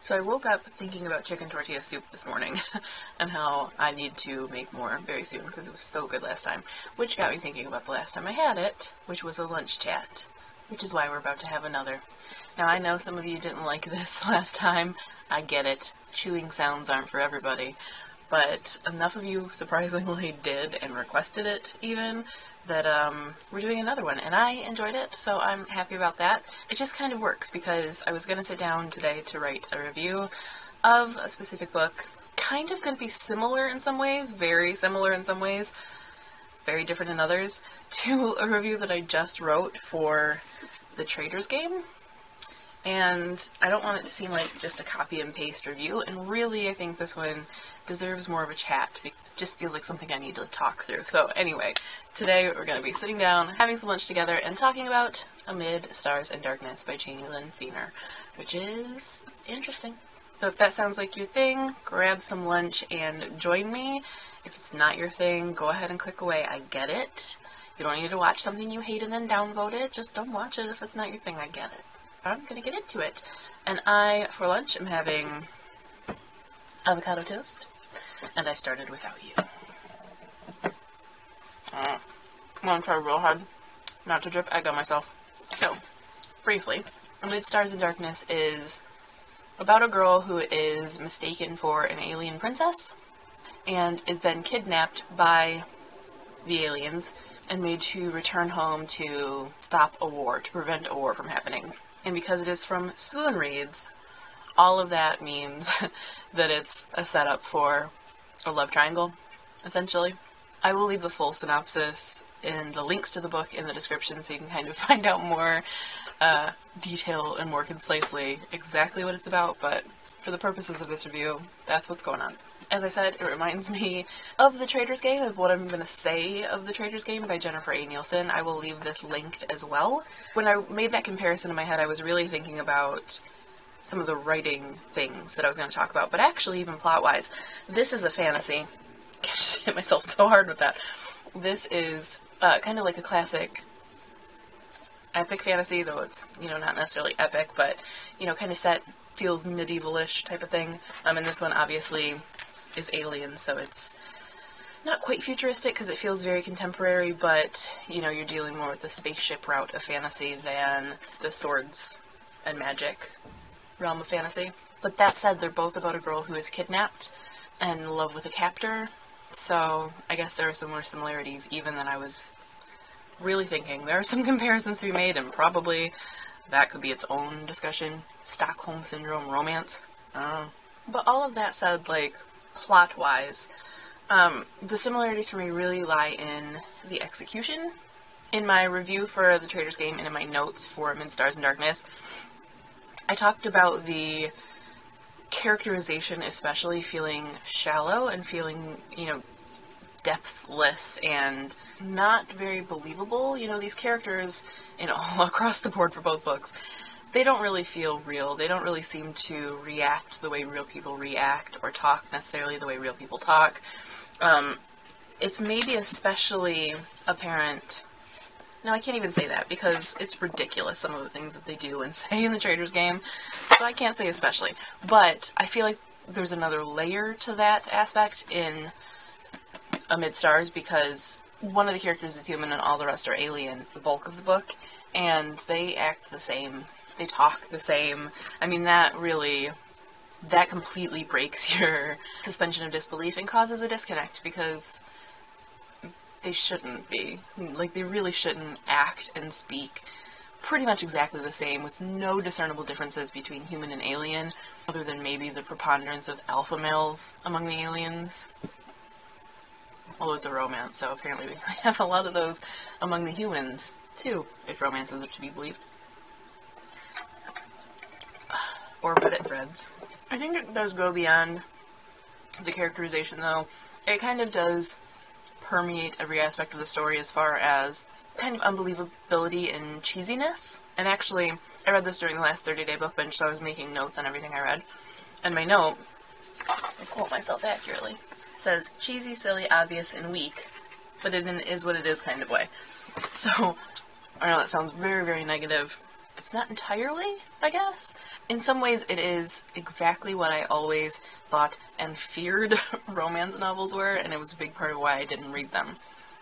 So I woke up thinking about chicken tortilla soup this morning and how I need to make more very soon because it was so good last time, which got me thinking about the last time I had it, which was a lunch chat, which is why we're about to have another. Now I know some of you didn't like this last time. I get it. Chewing sounds aren't for everybody, but enough of you surprisingly did and requested it even that we're doing another one, and I enjoyed it, so I'm happy about that. It just kind of works because I was going to sit down today to write a review of a specific book, kind of going to be similar in some ways, very similar in some ways, very different in others, to a review that I just wrote for the Trader's Game. And I don't want it to seem like just a copy and paste review, and really I think this one deserves more of a chat. It just feels like something I need to talk through. So anyway, today we're going to be sitting down, having some lunch together, and talking about Amid Stars and Darkness by Chani, Lynn, Feener, which is interesting. So if that sounds like your thing, grab some lunch and join me. If it's not your thing, go ahead and click away. I get it. You don't need to watch something you hate and then downvote it. Just don't watch it if it's not your thing. I get it. I'm going to get into it. And I, for lunch, am having avocado toast. And I started without you. I'm going to try real hard not to drip egg on myself. So, briefly, Amid Stars and Darkness is about a girl who is mistaken for an alien princess and is then kidnapped by the aliens and made to return home to stop a war, to prevent a war from happening. And because it is from Swoon Reads, all of that means that it's a setup for a love triangle, essentially. I will leave the full synopsis and the links to the book in the description so you can kind of find out more detail and more concisely exactly what it's about, but for the purposes of this review, that's what's going on. As I said, it reminds me of The Trader's Game, of what I'm going to say of The Trader's Game by Jennifer A. Nielsen. I will leave this linked as well. When I made that comparison in my head, I was really thinking about some of the writing things that I was going to talk about, but actually even plot-wise, this is a fantasy. I just hit myself so hard with that. This is kind of like a classic epic fantasy, though it's, you know, not necessarily epic, but, you know, kind of set, feels medieval-ish type of thing. And this one obviously is alien, so it's not quite futuristic because it feels very contemporary, but, you know, you're dealing more with the spaceship route of fantasy than the swords and magic realm of fantasy. But that said, they're both about a girl who is kidnapped and in love with a captor, so I guess there are some more similarities even than I was really thinking. There are some comparisons to be made, and probably that could be its own discussion. Stockholm Syndrome romance. But all of that said, like, plot-wise, the similarities for me really lie in the execution. In my review for The Trader's Game and in my notes for Amid Stars and Darkness, I talked about the characterization especially feeling shallow and feeling, you know, depthless and not very believable. You know, these characters, you know, all across the board for both books, they don't really feel real. They don't really seem to react the way real people react or talk necessarily the way real people talk. It's maybe especially apparent. No, I can't even say that because it's ridiculous, some of the things that they do and say in The Trader's Game. So I can't say especially. But I feel like there's another layer to that aspect in Amid Stars because one of the characters is human and all the rest are alien, the bulk of the book, and they act the same. They talk the same. I mean, that completely breaks your suspension of disbelief and causes a disconnect because they shouldn't be. Like, they really shouldn't act and speak pretty much exactly the same with no discernible differences between human and alien other than maybe the preponderance of alpha males among the aliens. Although it's a romance, so apparently we have a lot of those among the humans, too, if romances are to be believed. Or Reddit threads. I think it does go beyond the characterization, though. It kind of does permeate every aspect of the story as far as kind of unbelievability and cheesiness. And actually, I read this during the last 30-day book binge, so I was making notes on everything I read. And my note, I quote myself accurately, says, cheesy, silly, obvious, and weak, but in an is what it is kind of way. So, I know that sounds very, very negative, it's not entirely, I guess. In some ways it is exactly what I always thought and feared romance novels were, and it was a big part of why I didn't read them.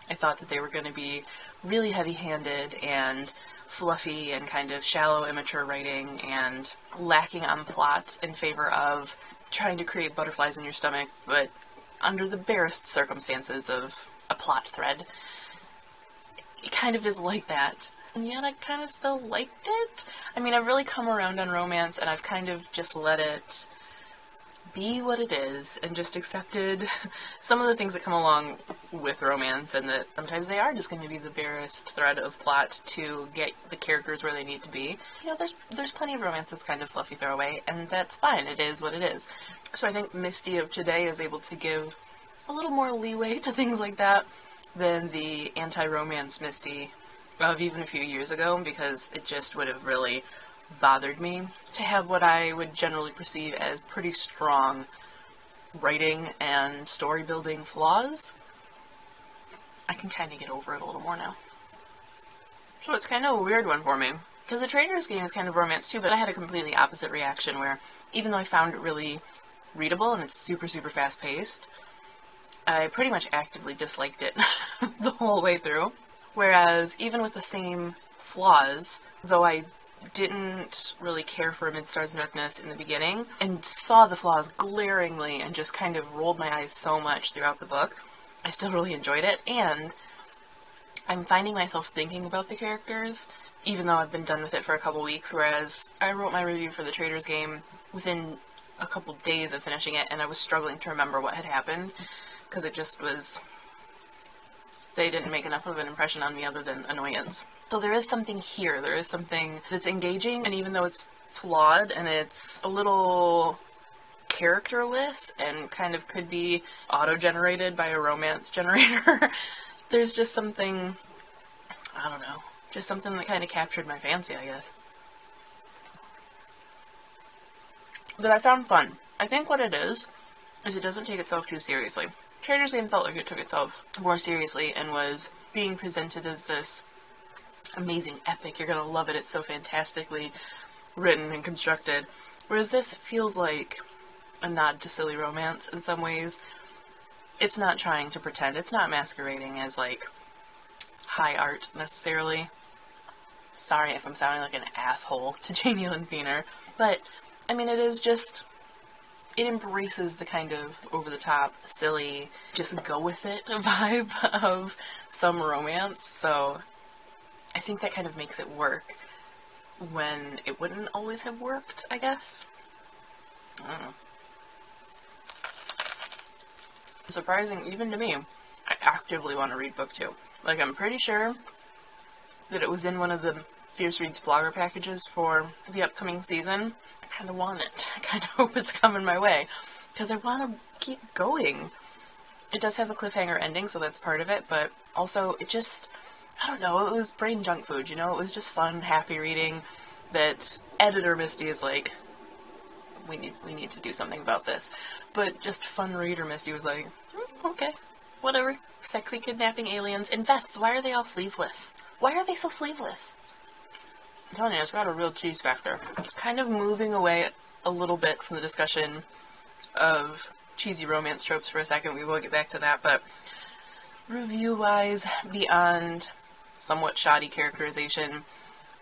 I thought that they were going to be really heavy-handed and fluffy and kind of shallow, immature writing and lacking on plot in favor of trying to create butterflies in your stomach, but under the barest circumstances of a plot thread. It kind of is like that. And yet I kind of still liked it. I mean, I've really come around on romance, and I've kind of just let it be what it is, and just accepted some of the things that come along with romance, and that sometimes they are just going to be the barest thread of plot to get the characters where they need to be. You know, there's plenty of romance that's kind of fluffy throwaway, and that's fine. It is what it is. So I think Misty of today is able to give a little more leeway to things like that than the anti-romance Misty of even a few years ago, because it just would have really bothered me to have what I would generally perceive as pretty strong writing and story building flaws. I can kind of get over it a little more now. So it's kind of a weird one for me, because the Trader's Game is kind of romance too, but I had a completely opposite reaction where even though I found it really readable and it's super, super fast paced, I pretty much actively disliked it the whole way through. Whereas even with the same flaws, though I didn't really care for Midstars Darkness in the beginning and saw the flaws glaringly and just kind of rolled my eyes so much throughout the book, I still really enjoyed it, and I'm finding myself thinking about the characters even though I've been done with it for a couple weeks, whereas I wrote my review for the Trader's Game within a couple days of finishing it, and I was struggling to remember what had happened because it just was... they didn't make enough of an impression on me other than annoyance. So there is something here, there is something that's engaging, and even though it's flawed and it's a little characterless and kind of could be auto-generated by a romance generator, there's just something, I don't know, just something that kind of captured my fancy, I guess. That I found fun. I think what it is it doesn't take itself too seriously. Trader's Game felt like it took itself more seriously and was being presented as this amazing epic. You're gonna love it. It's so fantastically written and constructed. Whereas this feels like a nod to silly romance in some ways. It's not trying to pretend. It's not masquerading as, like, high art, necessarily. Sorry if I'm sounding like an asshole to Chani and Feener. But, I mean, it is just... it embraces the kind of over-the-top, silly, just go-with-it vibe of some romance, so I think that kind of makes it work when it wouldn't always have worked, I guess. I don't know. Surprising, even to me, I actively want to read book 2. Like, I'm pretty sure that it was in one of the Fierce Reads blogger packages for the upcoming season. I kind of want it. I kind of hope it's coming my way, because I want to keep going. It does have a cliffhanger ending, so that's part of it, but also it just, I don't know, it was brain junk food, you know? It was just fun, happy reading that Editor Misty is like, we need to do something about this. But just fun reader Misty was like, okay, whatever. Sexy kidnapping aliens in vests. Why are they all sleeveless? Why are they so sleeveless? I'm telling you, it's got a real cheese factor. Kind of moving away a little bit from the discussion of cheesy romance tropes for a second. We will get back to that, but review-wise, beyond somewhat shoddy characterization,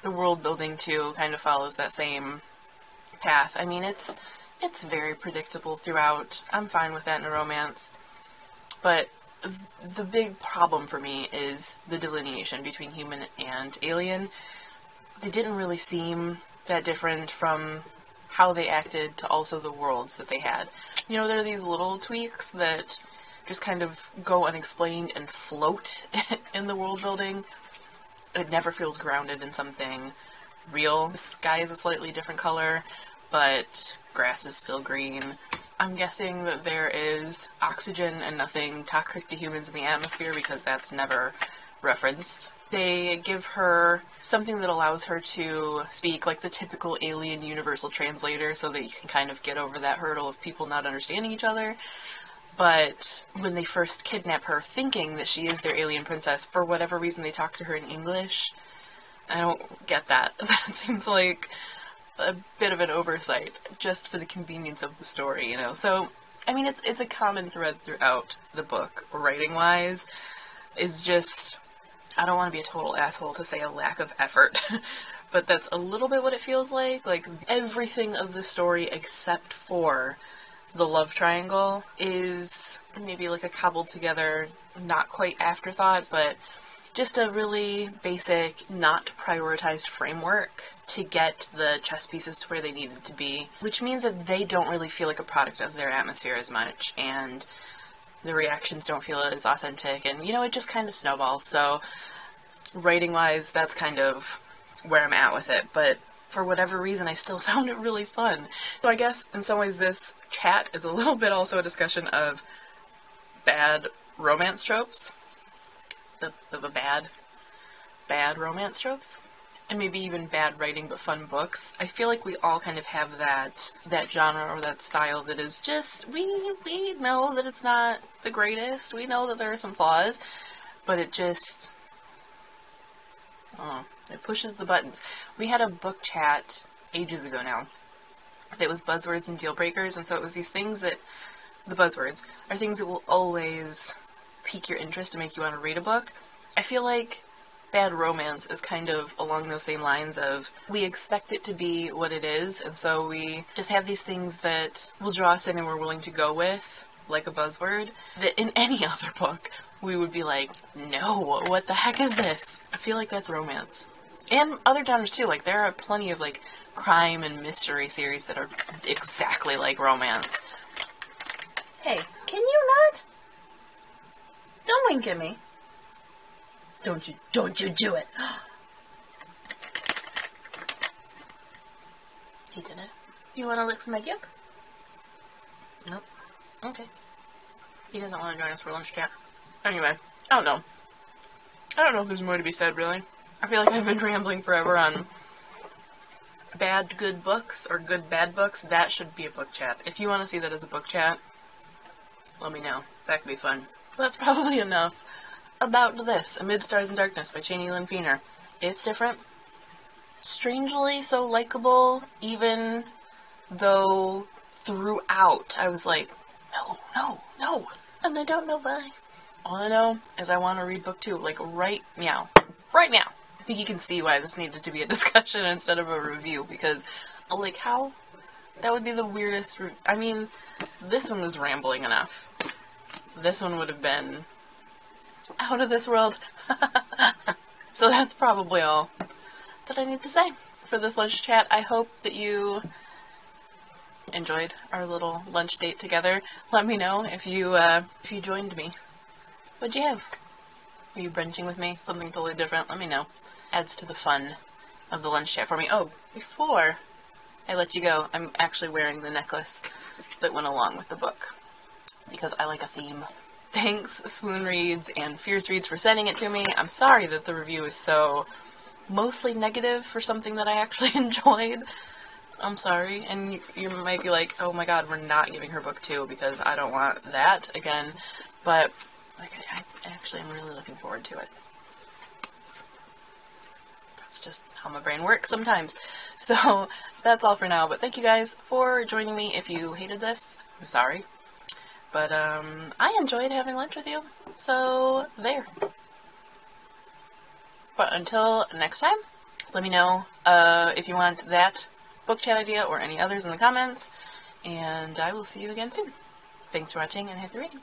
the world building too kind of follows that same path. I mean, it's very predictable throughout. I'm fine with that in a romance, but the big problem for me is the delineation between human and alien. They didn't really seem that different from how they acted to also the worlds that they had. You know, there are these little tweaks that just kind of go unexplained and float in the world building. It never feels grounded in something real. The sky is a slightly different color, but grass is still green. I'm guessing that there is oxygen and nothing toxic to humans in the atmosphere, because that's never referenced. They give her something that allows her to speak like the typical alien universal translator, so that you can kind of get over that hurdle of people not understanding each other. But when they first kidnap her thinking that she is their alien princess, for whatever reason they talk to her in English. I don't get that. That seems like a bit of an oversight, just for the convenience of the story, you know. So, I mean, it's a common thread throughout the book, writing-wise, is just, I don't want to be a total asshole to say a lack of effort, but that's a little bit what it feels like. Like, everything of the story except for the love triangle is maybe like a cobbled together, not quite afterthought, but just a really basic, not prioritized framework to get the chess pieces to where they needed to be, which means that they don't really feel like a product of their atmosphere as much, and the reactions don't feel as authentic, and, you know, it just kind of snowballs. So, writing-wise, that's kind of where I'm at with it, but for whatever reason, I still found it really fun. So I guess, in some ways, this chat is a little bit also a discussion of bad romance tropes. The bad romance tropes. And maybe even bad writing but fun books. I feel like we all kind of have that genre or that style that is just, we know that it's not the greatest. We know that there are some flaws, but it just, it pushes the buttons. We had a book chat ages ago now that was buzzwords and deal breakers, and so it was these things that, the buzzwords, are things that will always pique your interest and make you want to read a book. I feel like bad romance is kind of along those same lines of, we expect it to be what it is, and so we just have these things that will draw us in and we're willing to go with, like a buzzword, that in any other book we would be like, no, what the heck is this? I feel like that's romance. And other genres too, like there are plenty of like crime and mystery series that are exactly like romance. Hey, can you not? Don't wink at me. Don't you do it. He did it. You want to lick some egg yolk? Nope. Okay. He doesn't want to join us for lunch chat. Anyway, I don't know. I don't know if there's more to be said, really. I feel like I've been rambling forever on bad good books or good bad books. That should be a book chat. If you want to see that as a book chat, let me know. That could be fun. But that's probably enough about this. Amid Stars and Darkness by Chani, Lynn, Feener. It's different. Strangely so likable, even though throughout I was like, no, and I don't know why. All I know is I want to read book 2, like right now. Right now! I think you can see why this needed to be a discussion instead of a review, because, like, how? That would be the weirdest I mean, this one was rambling enough. This one would have been out of this world. So that's probably all that I need to say for this lunch chat. I hope that you enjoyed our little lunch date together. Let me know if you joined me. What'd you have? Were you brunching with me? Something totally different? Let me know. Adds to the fun of the lunch chat for me. Oh, before I let you go, I'm actually wearing the necklace that went along with the book, because I like a theme. Thanks, Swoon Reads and Fierce Reads, for sending it to me. I'm sorry that the review is so mostly negative for something that I actually enjoyed. I'm sorry, and you might be like, oh my god, we're not giving her book 2 because I don't want that again, but like, I actually am really looking forward to it. That's just how my brain works sometimes. So that's all for now, but thank you guys for joining me. If you hated this, I'm sorry. But, I enjoyed having lunch with you, so there. But until next time, let me know, if you want that book chat idea or any others in the comments, and I will see you again soon. Thanks for watching, and happy reading!